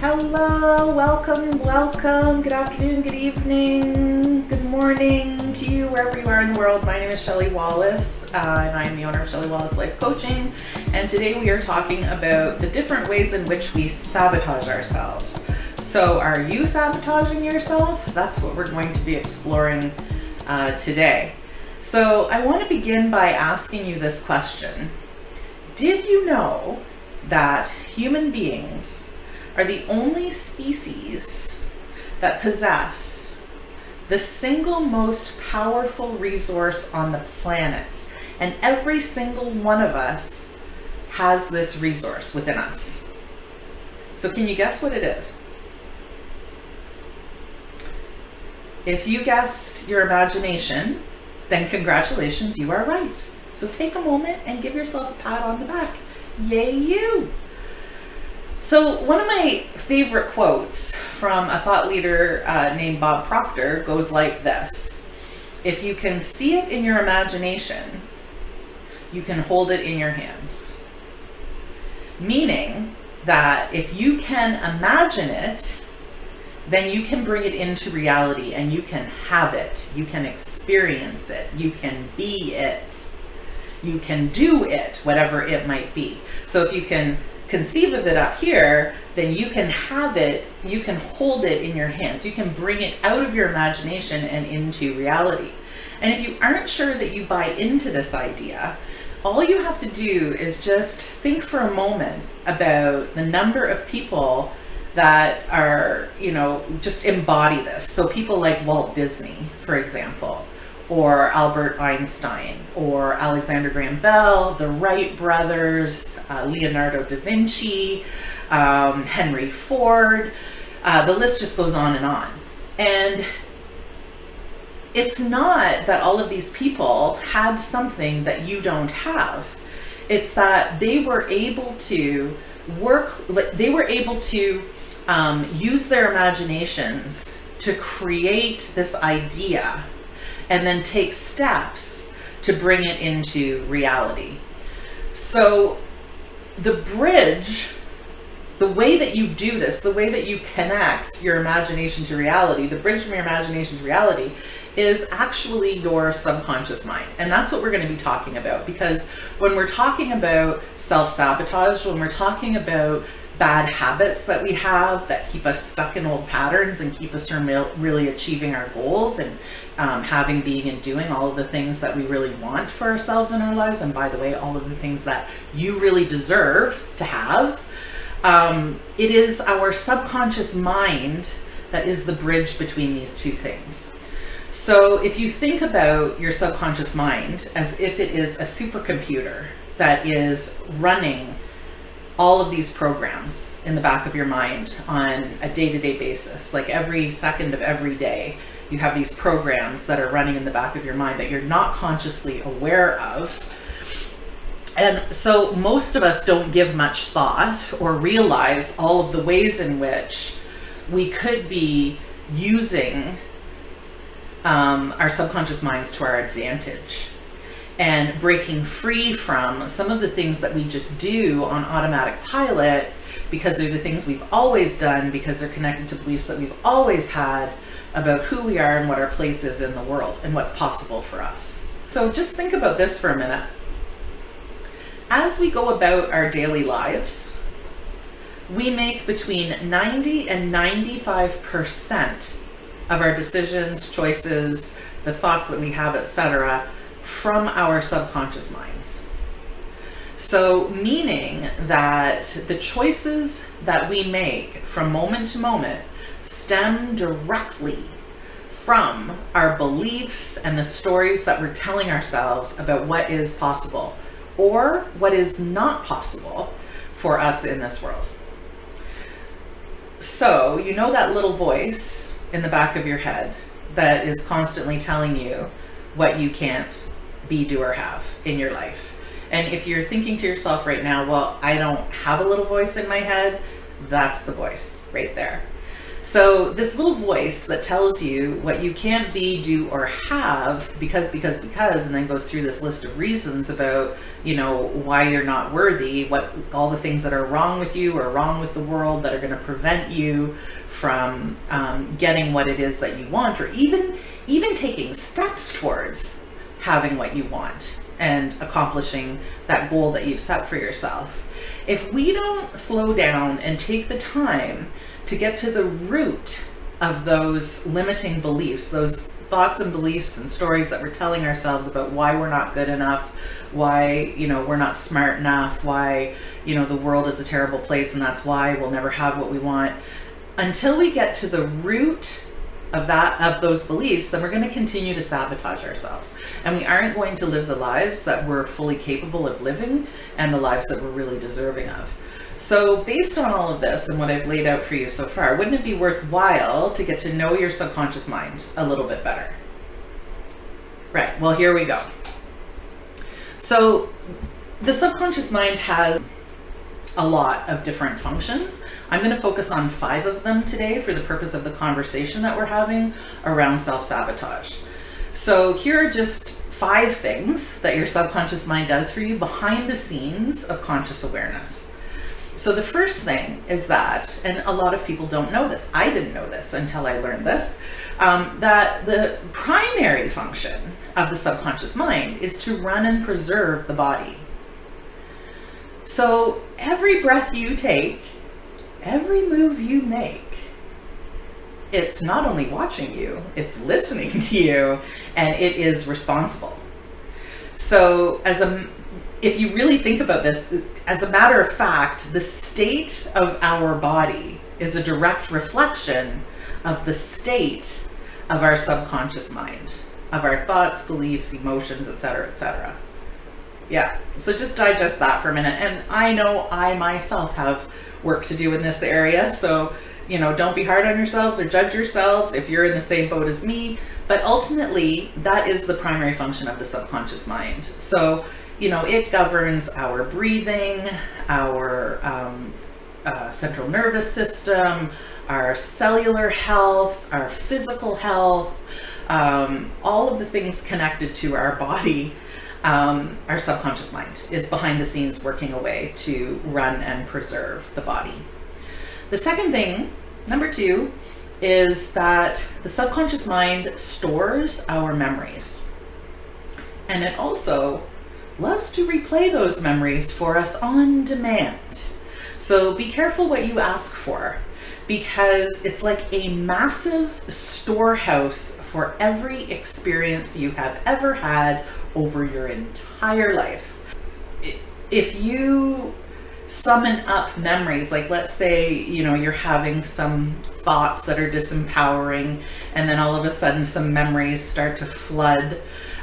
Hello, welcome, good afternoon, good evening, good morning to you wherever you are in the world. My name is Shelley Wallace, and I am the owner of Shelley Wallace Life Coaching, and today we are talking about the different ways in which we sabotage ourselves. So are you sabotaging yourself? That's what we're going to be exploring today. So I want to begin by asking you this question. Did you know that human beings are the only species that possess the single most powerful resource on the planet? And every single one of us has this resource within us. So can you guess what it is? If you guessed your imagination, then congratulations, you are right. So take a moment and give yourself a pat on the back. Yay you! So one of my favorite quotes from a thought leader named Bob Proctor goes like this: if you can see it in your imagination, you can hold it in your hands. Meaning that if you can imagine it, then you can bring it into reality and you can have it, you can experience it, you can be it, you can do it, whatever it might be. So if you can conceive of it up here, then you can have it, you can hold it in your hands, you can bring it out of your imagination and into reality. And if you aren't sure that you buy into this idea, all you have to do is just think for a moment about the number of people that are, just embody this. So people like Walt Disney, for example, or Albert Einstein, or Alexander Graham Bell, the Wright brothers, Leonardo da Vinci, Henry Ford, the list just goes on and on. And it's not that all of these people had something that you don't have. It's that they were able to use their imaginations to create this idea and then take steps to bring it into reality. So the bridge, the way that you do this, the way that you connect your imagination to reality, the bridge from your imagination to reality is actually your subconscious mind. And that's what we're going to be talking about, because when we're talking about self-sabotage, when we're talking about bad habits that we have that keep us stuck in old patterns and keep us from really achieving our goals and having, being, and doing all of the things that we really want for ourselves in our lives, and by the way, all of the things that you really deserve to have, it is our subconscious mind that is the bridge between these two things. So if you think about your subconscious mind as if it is a supercomputer that is running all of these programs in the back of your mind on a day-to-day basis, like every second of every day, you have these programs that are running in the back of your mind that you're not consciously aware of. And so most of us don't give much thought or realize all of the ways in which we could be using our subconscious minds to our advantage and breaking free from some of the things that we just do on automatic pilot because they're the things we've always done, because they're connected to beliefs that we've always had about who we are and what our place is in the world and what's possible for us. So just think about this for a minute. As we go about our daily lives, we make between 90 and 95% of our decisions, choices, the thoughts that we have, etc., from our subconscious minds. So meaning that the choices that we make from moment to moment stem directly from our beliefs and the stories that we're telling ourselves about what is possible or what is not possible for us in this world. So you know that little voice in the back of your head that is constantly telling you what you can't be, do, or have in your life. And if you're thinking to yourself right now, well, I don't have a little voice in my head, that's the voice right there. So this little voice that tells you what you can't be, do, or have because, and then goes through this list of reasons about, why you're not worthy, what all the things that are wrong with you or wrong with the world that are going to prevent you from getting what it is that you want, or even taking steps towards having what you want and accomplishing that goal that you've set for yourself. If we don't slow down and take the time to get to the root of those limiting beliefs, those thoughts and beliefs and stories that we're telling ourselves about why we're not good enough, why, we're not smart enough, why, the world is a terrible place and that's why we'll never have what we want. Until we get to the root of those beliefs, then we're going to continue to sabotage ourselves. And we aren't going to live the lives that we're fully capable of living and the lives that we're really deserving of. So based on all of this and what I've laid out for you so far, wouldn't it be worthwhile to get to know your subconscious mind a little bit better? Right, well, here we go. So the subconscious mind has a lot of different functions. I'm going to focus on 5 of them today for the purpose of the conversation that we're having around self-sabotage. So here are just 5 things that your subconscious mind does for you behind the scenes of conscious awareness. So the first thing is that, and a lot of people don't know this, I didn't know this until I learned this, that the primary function of the subconscious mind is to run and preserve the body. So every breath you take, every move you make, it's not only watching you, it's listening to you, and it is responsible. So if you really think about this, as a matter of fact, the state of our body is a direct reflection of the state of our subconscious mind, of our thoughts, beliefs, emotions, etc., etc. Yeah, so just digest that for a minute. And I know I myself have work to do in this area, so don't be hard on yourselves or judge yourselves if you're in the same boat as me. But ultimately, that is the primary function of the subconscious mind. So it governs our breathing, our central nervous system, our cellular health, our physical health, all of the things connected to our body. Our subconscious mind is behind the scenes working away to run and preserve the body. The second thing, number 2, is that the subconscious mind stores our memories. And it also loves to replay those memories for us on demand. So be careful what you ask for, because it's like a massive storehouse for every experience you have ever had over your entire life. If you summon up memories, like let's say, you're having some thoughts that are disempowering, and then all of a sudden some memories start to flood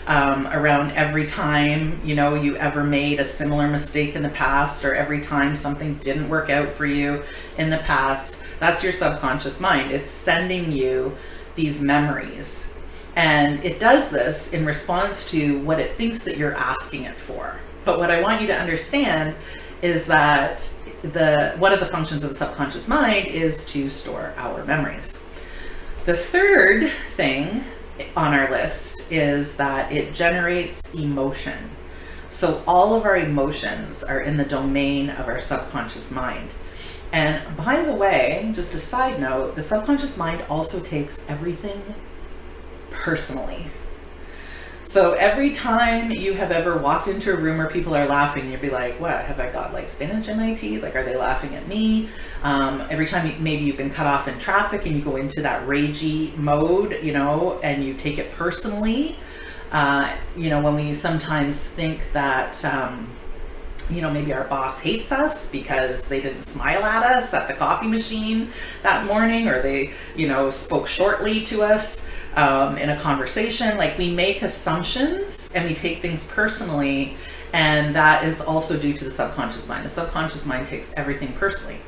around every time, you ever made a similar mistake in the past, or every time something didn't work out for you in the past. That's your subconscious mind. It's sending you these memories. And it does this in response to what it thinks that you're asking it for. But what I want you to understand is that one of the functions of the subconscious mind is to store our memories. The third thing on our list is that it generates emotion. So all of our emotions are in the domain of our subconscious mind. And by the way, just a side note, the subconscious mind also takes everything personally. So every time you have ever walked into a room where people are laughing, you'll be like, what, have I got like spinach in my teeth? Like, are they laughing at me? Every time maybe you've been cut off in traffic and you go into that ragey mode, and you take it personally. When we sometimes think that, maybe our boss hates us because they didn't smile at us at the coffee machine that morning, or they, spoke shortly to us in a conversation. Like, we make assumptions and we take things personally, and that is also due to the subconscious mind. The subconscious mind takes everything personally,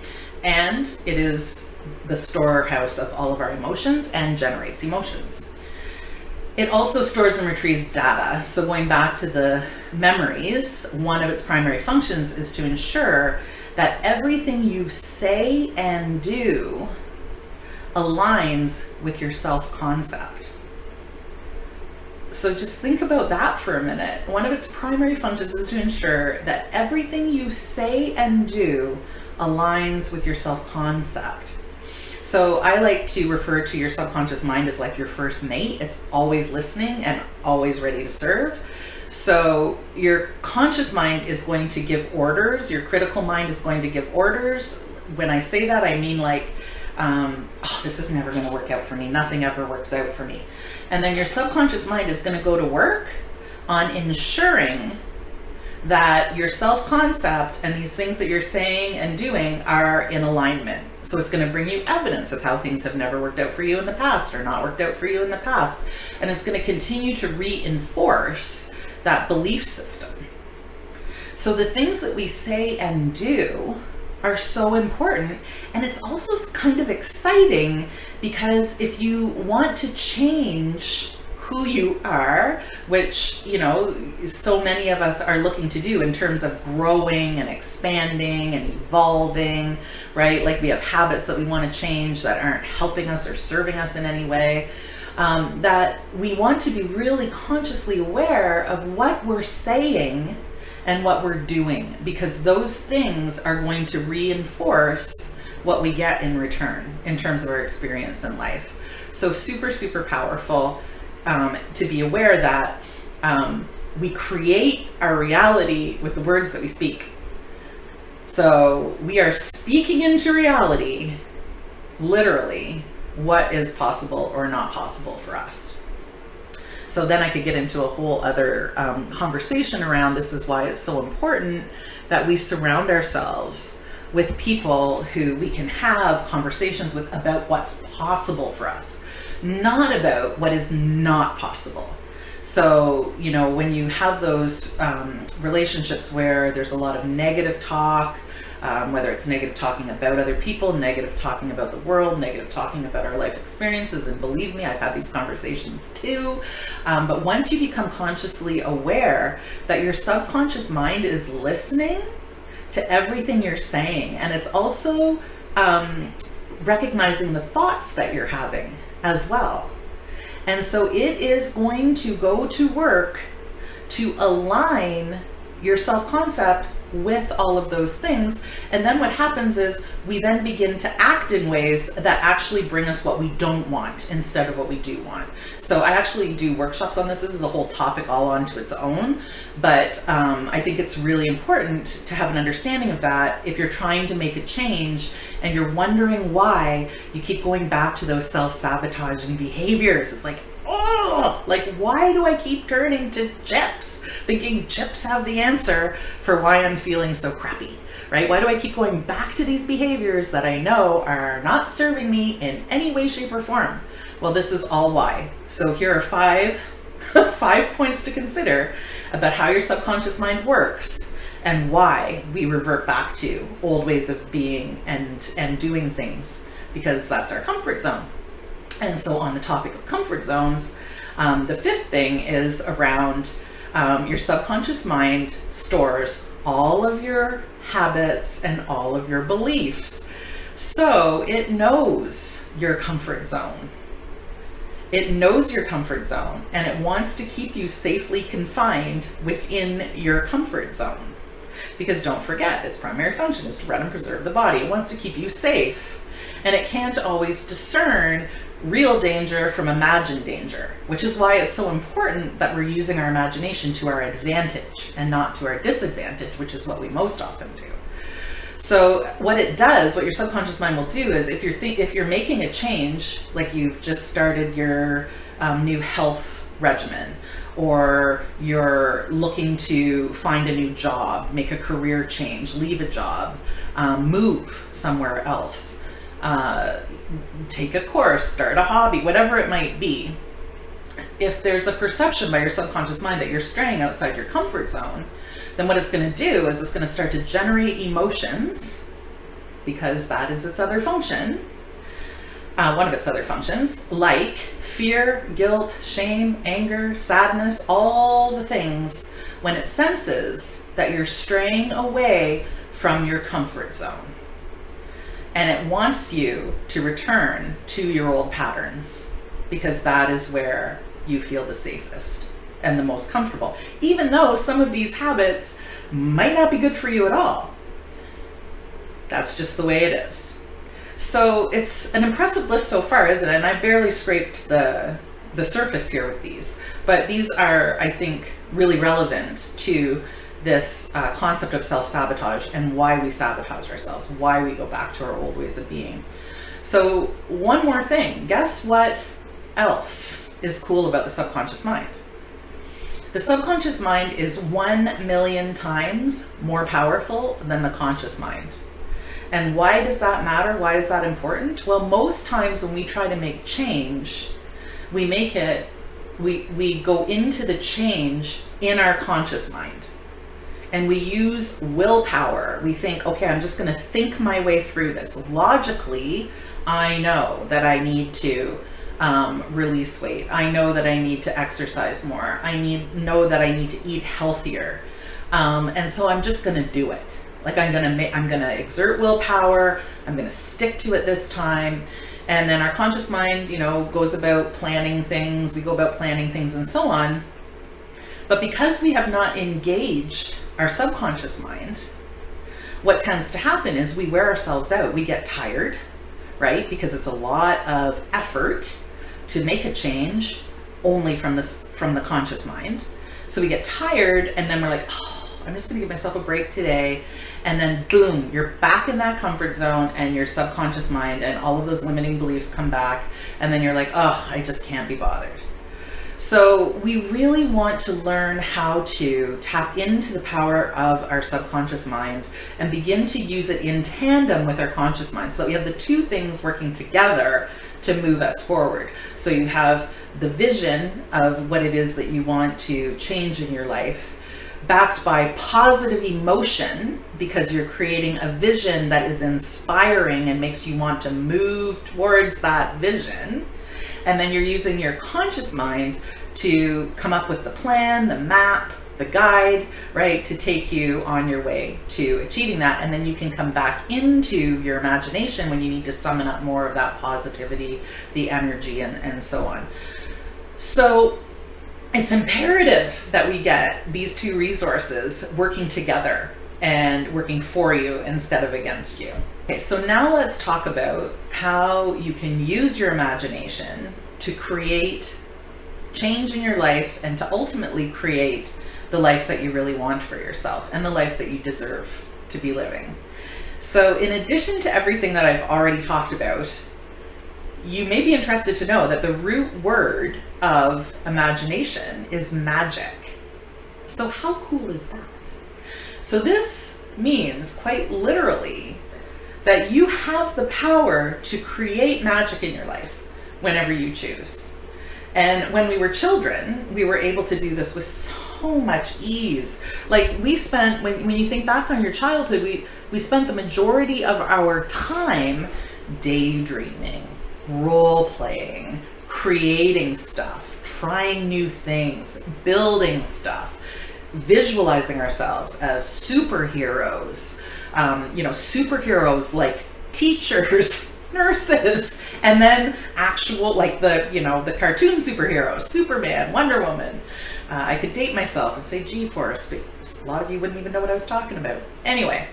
and it is the storehouse of all of our emotions and generates emotions. It also stores and retrieves data. So going back to the memories, one of its primary functions is to ensure that everything you say and do aligns with your self-concept. So just think about that for a minute. One of its primary functions is to ensure that everything you say and do aligns with your self-concept. So I like to refer to your subconscious mind as like your first mate. It's always listening and always ready to serve. So your conscious mind is going to give orders. Your critical mind is going to give orders. When I say that, I mean like, this is never going to work out for me. Nothing ever works out for me. And then your subconscious mind is going to go to work on ensuring that your self-concept and these things that you're saying and doing are in alignment. So it's going to bring you evidence of how things have never worked out for you in the past or not worked out for you in the past. And it's going to continue to reinforce that belief system. So the things that we say and do are so important. And it's also kind of exciting because if you want to change who you are, which, you know, so many of us are looking to do in terms of growing and expanding and evolving, right? Like we have habits that we want to change that aren't helping us or serving us in any way. That we want to be really consciously aware of what we're saying and what we're doing, because those things are going to reinforce what we get in return in terms of our experience in life. So super, super powerful to be aware that we create our reality with the words that we speak. So we are speaking into reality, literally, what is possible or not possible for us. So then I could get into a whole other conversation around this is why it's so important that we surround ourselves with people who we can have conversations with about what's possible for us, not about what is not possible. So, you know, when you have those relationships where there's a lot of negative talk, whether it's negative talking about other people, negative talking about the world, negative talking about our life experiences, and believe me, I've had these conversations too. But once you become consciously aware that your subconscious mind is listening to everything you're saying, and it's also recognizing the thoughts that you're having as well. And so it is going to go to work to align your self-concept with all of those things. And then what happens is we then begin to act in ways that actually bring us what we don't want instead of what we do want. So I actually do workshops on this. This is a whole topic all onto its own. But I think it's really important to have an understanding of that if you're trying to make a change and you're wondering why you keep going back to those self-sabotaging behaviors. It's like, oh, like, why do I keep turning to chips, thinking chips have the answer for why I'm feeling so crappy, right? Why do I keep going back to these behaviors that I know are not serving me in any way, shape, or form? Well, this is all why. So here are five points to consider about how your subconscious mind works and why we revert back to old ways of being and doing things, because that's our comfort zone. And so on the topic of comfort zones, the fifth thing is around your subconscious mind stores all of your habits and all of your beliefs. So it knows your comfort zone. It knows your comfort zone, and it wants to keep you safely confined within your comfort zone. Because don't forget, its primary function is to run and preserve the body. It wants to keep you safe, and it can't always discern real danger from imagined danger, which is why it's so important that we're using our imagination to our advantage and not to our disadvantage, which is what we most often do. So what it does, what your subconscious mind will do is if you're making a change, like you've just started your new health regimen, or you're looking to find a new job, make a career change, leave a job, move somewhere else, take a course, start a hobby, whatever it might be. If there's a perception by your subconscious mind that you're straying outside your comfort zone, then what it's going to do is it's going to start to generate emotions, because that is its other function, one of its other functions, like fear, guilt, shame, anger, sadness, all the things, when it senses that you're straying away from your comfort zone. And it wants you to return to your old patterns, because that is where you feel the safest and the most comfortable, even though some of these habits might not be good for you at all. That's just the way it is. So it's an impressive list so far, isn't it? And I barely scraped the surface here with these, but these are, I think, really relevant to this concept of self-sabotage and why we sabotage ourselves, why we go back to our old ways of being. So one more thing, guess what else is cool about the subconscious mind? The subconscious mind is 1 million times more powerful than the conscious mind. And why does that matter? Why is that important? Well, most times when we try to make change, we go into the change in our conscious mind. And we use willpower. We think, okay, I'm just going to think my way through this. Logically, I know that I need to release weight. I know that I need to exercise more. Know that I need to eat healthier. And so I'm just going to do it. Like I'm going to exert willpower. I'm going to stick to it this time. And then our conscious mind, goes about planning things. We go about planning things and so on. But because we have not engaged our subconscious mind, what tends to happen is we wear ourselves out. We get tired, right? Because it's a lot of effort to make a change only from the conscious mind. So we get tired, and then we're like, oh, I'm just going to give myself a break today. And then boom, you're back in that comfort zone, and your subconscious mind and all of those limiting beliefs come back. And then you're like, oh, I just can't be bothered. So we really want to learn how to tap into the power of our subconscious mind and begin to use it in tandem with our conscious mind, so that we have the two things working together to move us forward. So you have the vision of what it is that you want to change in your life, backed by positive emotion, because you're creating a vision that is inspiring and makes you want to move towards that vision. And then you're using your conscious mind to come up with the plan, the map, the guide, right, to take you on your way to achieving that. And then you can come back into your imagination when you need to summon up more of that positivity, the energy, and so on. So it's imperative that we get these two resources working together and working for you instead of against you. Okay, so now let's talk about how you can use your imagination to create change in your life and to ultimately create the life that you really want for yourself and the life that you deserve to be living. So in addition to everything that I've already talked about, you may be interested to know that the root word of imagination is magic. So how cool is that? So this means quite literally that you have the power to create magic in your life whenever you choose. And when we were children, we were able to do this with so much ease. Like we spent, when you think back on your childhood, we spent the majority of our time daydreaming, role-playing, creating stuff, trying new things, building stuff, visualizing ourselves as superheroes, superheroes like teachers, nurses, and then actual, like the cartoon superheroes, Superman, Wonder Woman. I could date myself and say G-Force, but a lot of you wouldn't even know what I was talking about. Anyway,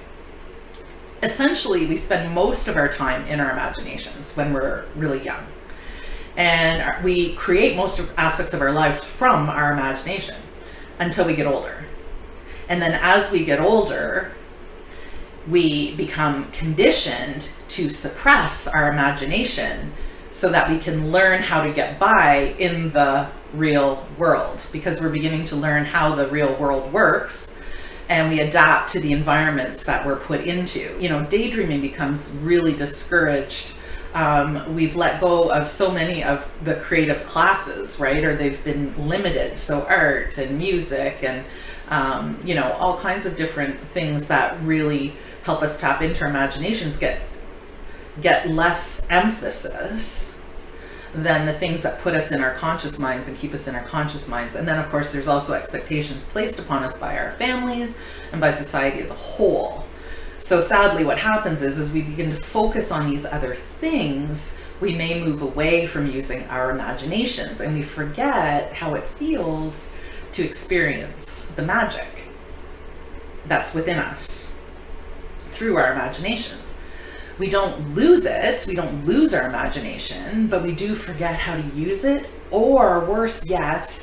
essentially, we spend most of our time in our imaginations when we're really young. And we create most of aspects of our life from our imagination until we get older. And then as we get older, we become conditioned to suppress our imagination so that we can learn how to get by in the real world, because we're beginning to learn how the real world works, and we adapt to the environments that we're put into. Daydreaming becomes really discouraged. We've let go of so many of the creative classes, right? Or they've been limited. So art and music and, all kinds of different things that really help us tap into our imaginations get less emphasis than the things that put us in our conscious minds and keep us in our conscious minds. And then of course there's also expectations placed upon us by our families and by society as a whole. So sadly, what happens is we begin to focus on these other things, we may move away from using our imaginations, and we forget how it feels to experience the magic that's within us through our imaginations. We don't lose it, we don't lose our imagination, but we do forget how to use it, or worse yet,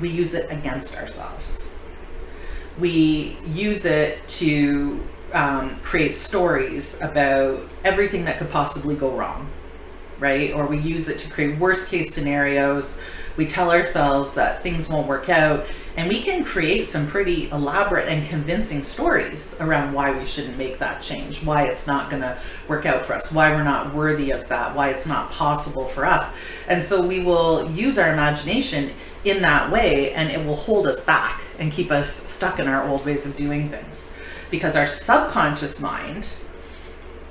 we use it against ourselves. We use it to create stories about everything that could possibly go wrong, right? Or we use it to create worst case scenarios. We tell ourselves that things won't work out, and we can create some pretty elaborate and convincing stories around why we shouldn't make that change, why it's not going to work out for us, why we're not worthy of that, why it's not possible for us. And so we will use our imagination in that way, and it will hold us back and keep us stuck in our old ways of doing things, because our subconscious mind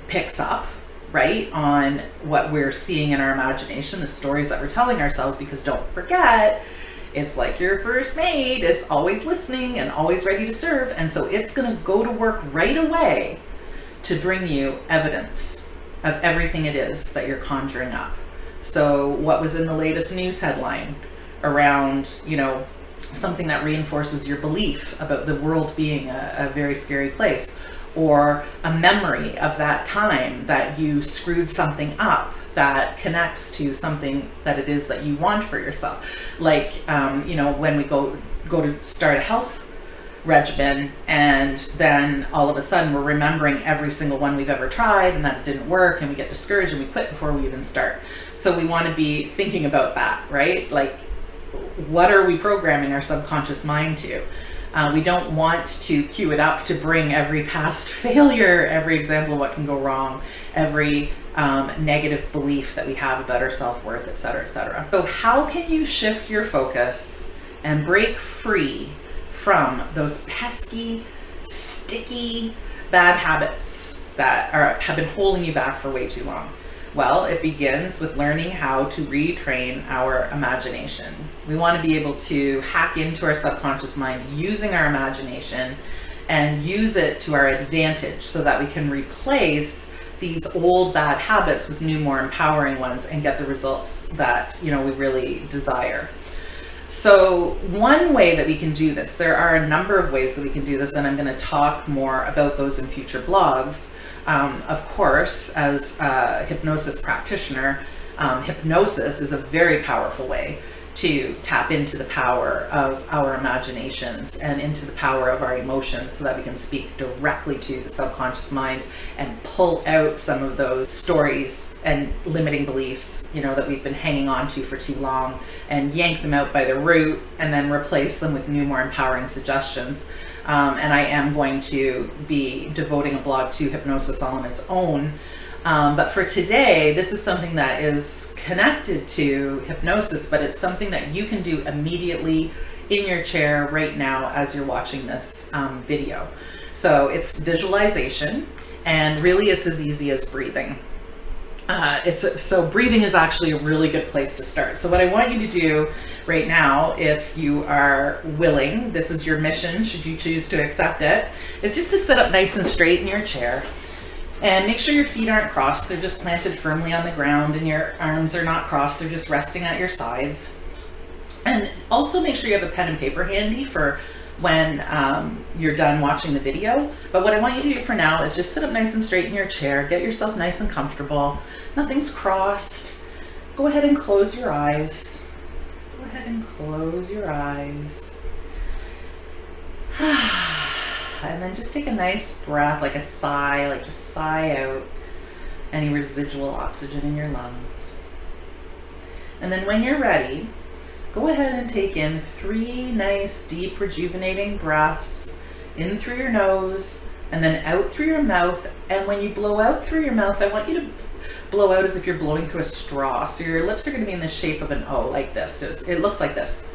picks up, right, on what we're seeing in our imagination, the stories that we're telling ourselves, because don't forget, it's like your first mate. It's always listening and always ready to serve. And so it's going to go to work right away to bring you evidence of everything it is that you're conjuring up. So what was in the latest news headline around, you know, something that reinforces your belief about the world being a very scary place, or a memory of that time that you screwed something up that connects to something that it is that you want for yourself. Like, you know, when we go to start a health regimen, and then all of a sudden we're remembering every single one we've ever tried and that it didn't work, and we get discouraged and we quit before we even start. So we want to be thinking about that, right? Like, what are we programming our subconscious mind to? We don't want to cue it up to bring every past failure, every example of what can go wrong, every negative belief that we have about our self-worth, et cetera, et cetera. So how can you shift your focus and break free from those pesky, sticky, bad habits that have been holding you back for way too long? Well, it begins with learning how to retrain our imagination. We want to be able to hack into our subconscious mind using our imagination and use it to our advantage, so that we can replace these old bad habits with new, more empowering ones and get the results that, you know, we really desire. So one way that we can do this, there are a number of ways that we can do this, and I'm going to talk more about those in future blogs. Of course, as a hypnosis practitioner, hypnosis is a very powerful way to tap into the power of our imaginations and into the power of our emotions, so that we can speak directly to the subconscious mind and pull out some of those stories and limiting beliefs, you know, that we've been hanging on to for too long, and yank them out by the root and then replace them with new, more empowering suggestions. And I am going to be devoting a blog to hypnosis all on its own. But for today, this is something that is connected to hypnosis, but it's something that you can do immediately in your chair right now as you're watching this video. So it's visualization, and really it's as easy as breathing. So breathing is actually a really good place to start. So what I want you to do right now, if you are willing, this is your mission, should you choose to accept it, is just to sit up nice and straight in your chair. And make sure your feet aren't crossed, they're just planted firmly on the ground, and your arms are not crossed, they're just resting at your sides. And also make sure you have a pen and paper handy for when you're done watching the video. But what I want you to do for now is just sit up nice and straight in your chair, get yourself nice and comfortable, nothing's crossed. Go ahead and close your eyes. Go ahead and close your eyes. And then just take a nice breath, like a sigh, like just sigh out any residual oxygen in your lungs. And then when you're ready, go ahead and take in 3 nice, deep, rejuvenating breaths, in through your nose and then out through your mouth. And when you blow out through your mouth, I want you to blow out as if you're blowing through a straw. So your lips are going to be in the shape of an O, like this. So it looks like this.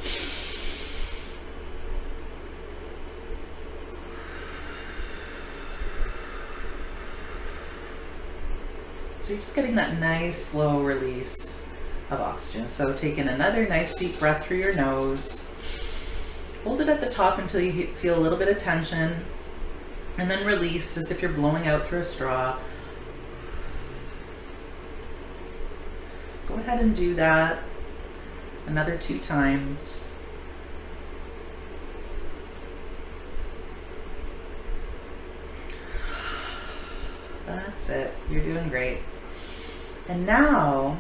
So you're just getting that nice slow release of oxygen. So take in another nice deep breath through your nose. Hold it at the top until you feel a little bit of tension. And then release as if you're blowing out through a straw. Go ahead and do that another 2 times. That's it. You're doing great. And now,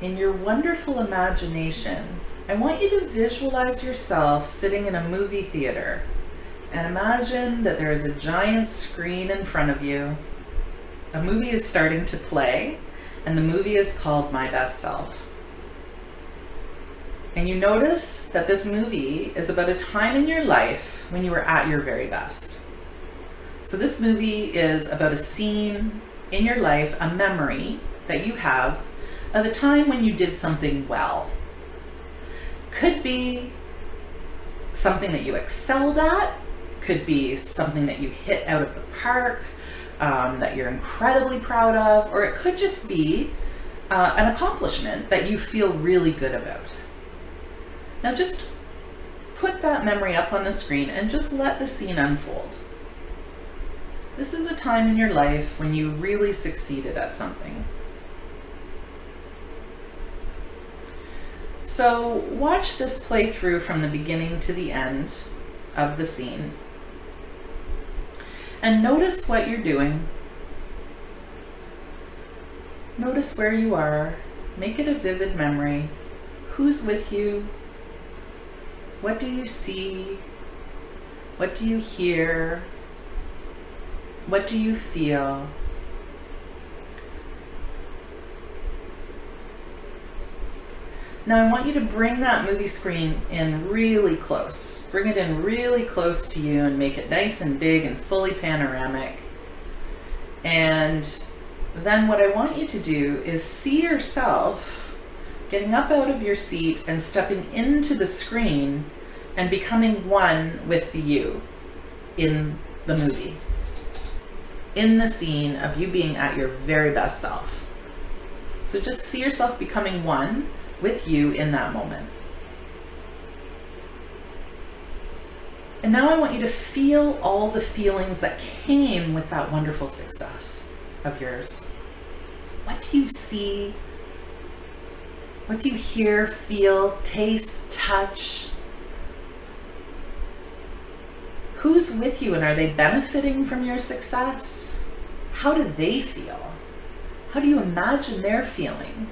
in your wonderful imagination, I want you to visualize yourself sitting in a movie theater. And imagine that there is a giant screen in front of you. A movie is starting to play, and the movie is called My Best Self. And you notice that this movie is about a time in your life when you were at your very best. So this movie is about a scene in your life, a memory that you have of a time when you did something well. Could be something that you excelled at, could be something that you hit out of the park, that you're incredibly proud of, or it could just be an accomplishment that you feel really good about. Now just put that memory up on the screen and just let the scene unfold. This is a time in your life when you really succeeded at something. So watch this play through from the beginning to the end of the scene. And notice what you're doing. Notice where you are. Make it a vivid memory. Who's with you? What do you see? What do you hear? What do you feel? Now I want you to bring that movie screen in really close. Bring it in really close to you and make it nice and big and fully panoramic. And then what I want you to do is see yourself getting up out of your seat and stepping into the screen and becoming one with you in the movie. In the scene of you being at your very best self. So just see yourself becoming one with you in that moment. And now I want you to feel all the feelings that came with that wonderful success of yours. What do you see? What do you hear, feel, taste, touch? Who's with you and are they benefiting from your success? How do they feel? How do you imagine they're feeling?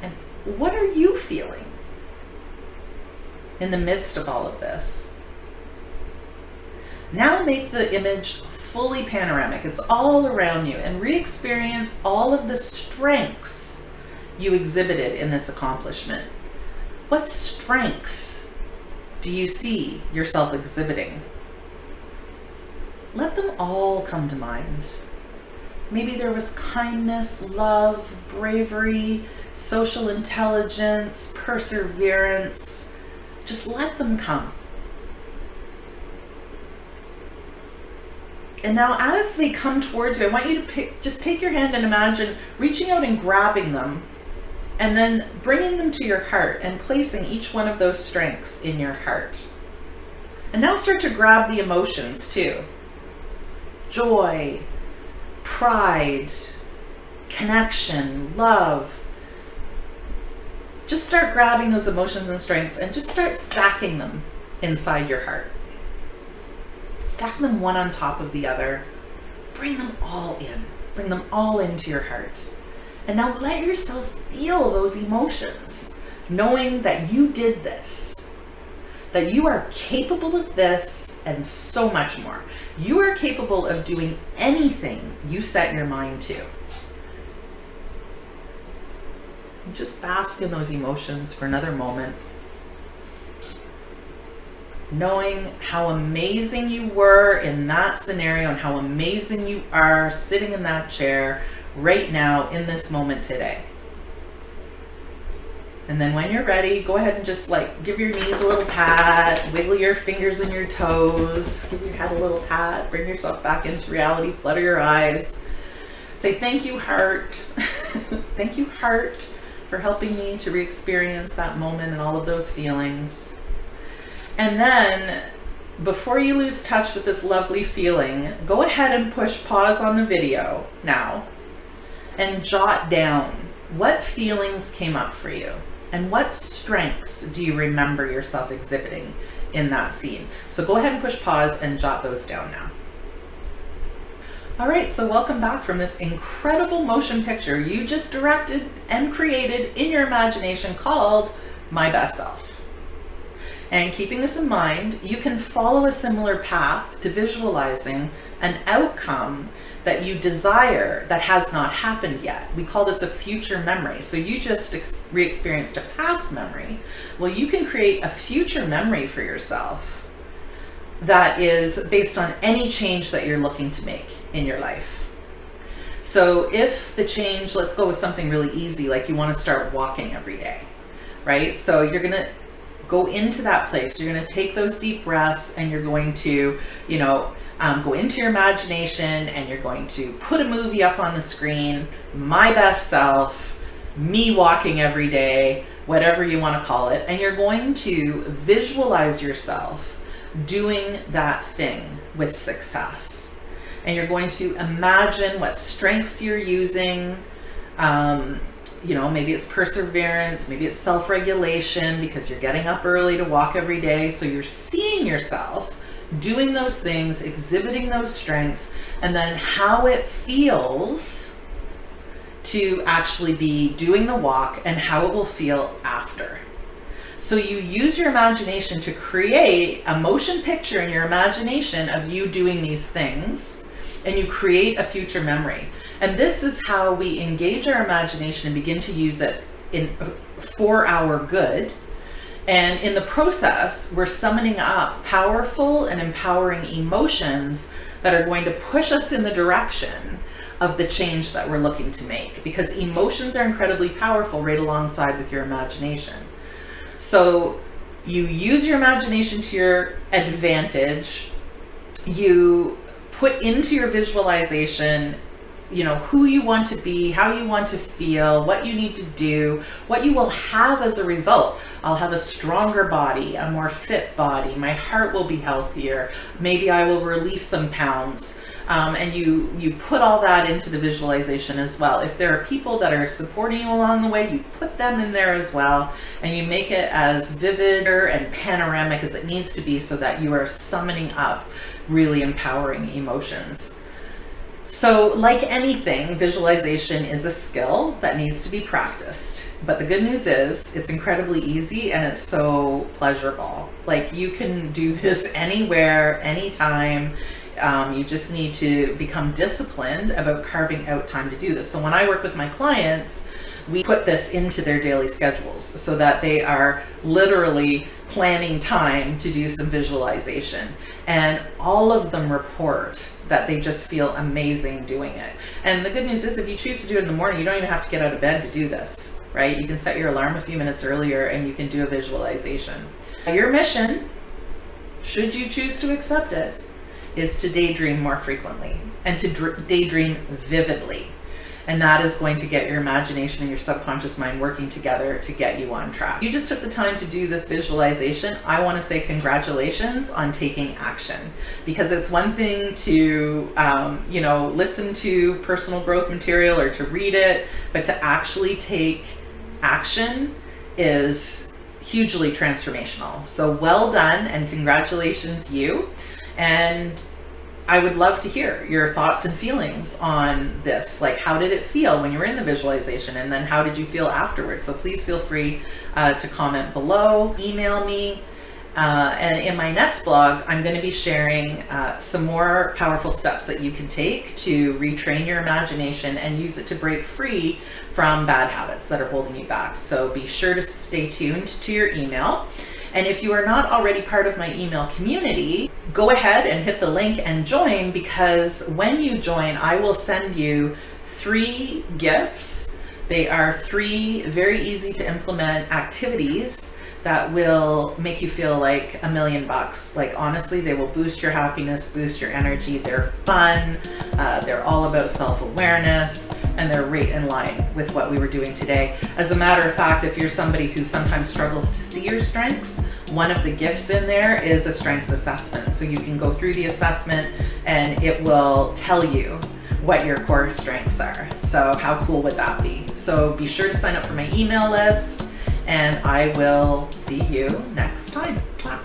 And what are you feeling in the midst of all of this? Now make the image fully panoramic. It's all around you, and re-experience all of the strengths you exhibited in this accomplishment. What strengths do you see yourself exhibiting? Let them all come to mind. Maybe there was kindness, love, bravery, social intelligence, perseverance. Just let them come. And now as they come towards you, I want you to just take your hand and imagine reaching out and grabbing them, and then bringing them to your heart and placing each one of those strengths in your heart. And now start to grab the emotions too. Joy, pride, connection, love. Just start grabbing those emotions and strengths and just start stacking them inside your heart. Stack them one on top of the other. Bring them all in. Bring them all into your heart. And now let yourself feel those emotions, knowing that you did this, that you are capable of this and so much more. You are capable of doing anything you set your mind to. Just bask in those emotions for another moment, knowing how amazing you were in that scenario and how amazing you are sitting in that chair right now in this moment today. And then when you're ready, go ahead and just give your knees a little pat, wiggle your fingers and your toes, give your head a little pat, bring yourself back into reality, flutter your eyes. Say, thank you, heart. Thank you, heart, for helping me to re-experience that moment and all of those feelings. And then before you lose touch with this lovely feeling, go ahead and push pause on the video now and jot down what feelings came up for you and what strengths do you remember yourself exhibiting in that scene. So go ahead and push pause and jot those down now. All right, so welcome back from this incredible motion picture you just directed and created in your imagination called My Best Self. And keeping this in mind, you can follow a similar path to visualizing an outcome that you desire that has not happened yet. We call this a future memory. So you just re-experienced a past memory. Well, you can create a future memory for yourself that is based on any change that you're looking to make in your life. So if the change, let's go with something really easy, like you want to start walking every day, right? So you're going to go into that place. You're going to take those deep breaths and you're going to, go into your imagination and you're going to put a movie up on the screen, My Best Self, me walking every day, whatever you want to call it. And you're going to visualize yourself doing that thing with success. And you're going to imagine what strengths you're using. Maybe it's perseverance, maybe it's self-regulation because you're getting up early to walk every day. So you're seeing yourself doing those things, exhibiting those strengths, and then how it feels to actually be doing the walk and how it will feel after. So you use your imagination to create a motion picture in your imagination of you doing these things, and you create a future memory. And this is how we engage our imagination and begin to use it for our good. And in the process, we're summoning up powerful and empowering emotions that are going to push us in the direction of the change that we're looking to make, because emotions are incredibly powerful right alongside with your imagination. So you use your imagination to your advantage. You put into your visualization, who you want to be, how you want to feel, what you need to do, what you will have as a result. I'll have a stronger body, a more fit body. My heart will be healthier. Maybe I will release some pounds. And you put all that into the visualization as well. If there are people that are supporting you along the way, you put them in there as well. And you make it as vivid and panoramic as it needs to be so that you are summoning up really empowering emotions. So like anything, visualization is a skill that needs to be practiced. But the good news is it's incredibly easy and it's so pleasurable. Like you can do this anywhere, anytime. You just need to become disciplined about carving out time to do this. So when I work with my clients, we put this into their daily schedules so that they are literally planning time to do some visualization. And all of them report that they just feel amazing doing it. And the good news is if you choose to do it in the morning, you don't even have to get out of bed to do this, right? You can set your alarm a few minutes earlier and you can do a visualization. Your mission, should you choose to accept it, is to daydream more frequently and to daydream vividly. And that is going to get your imagination and your subconscious mind working together to get you on track. You just took the time to do this visualization. I want to say congratulations on taking action, because it's one thing to, listen to personal growth material or to read it, but to actually take action is hugely transformational. So well done and congratulations you. And I would love to hear your thoughts and feelings on this. Like, how did it feel when you were in the visualization? And then how did you feel afterwards? So please feel free to comment below, email me. And in my next blog, I'm going to be sharing some more powerful steps that you can take to retrain your imagination and use it to break free from bad habits that are holding you back. So be sure to stay tuned to your email. And if you are not already part of my email community, go ahead and hit the link and join, because when you join, I will send you 3 gifts. They are 3 very easy to implement activities that will make you feel like $1,000,000. Like, honestly, they will boost your happiness, boost your energy. They're fun. They're all about self-awareness, and they're right in line with what we were doing today. As a matter of fact, if you're somebody who sometimes struggles to see your strengths, one of the gifts in there is a strengths assessment. So you can go through the assessment and it will tell you what your core strengths are. So how cool would that be? So be sure to sign up for my email list, and I will see you next time. Bye.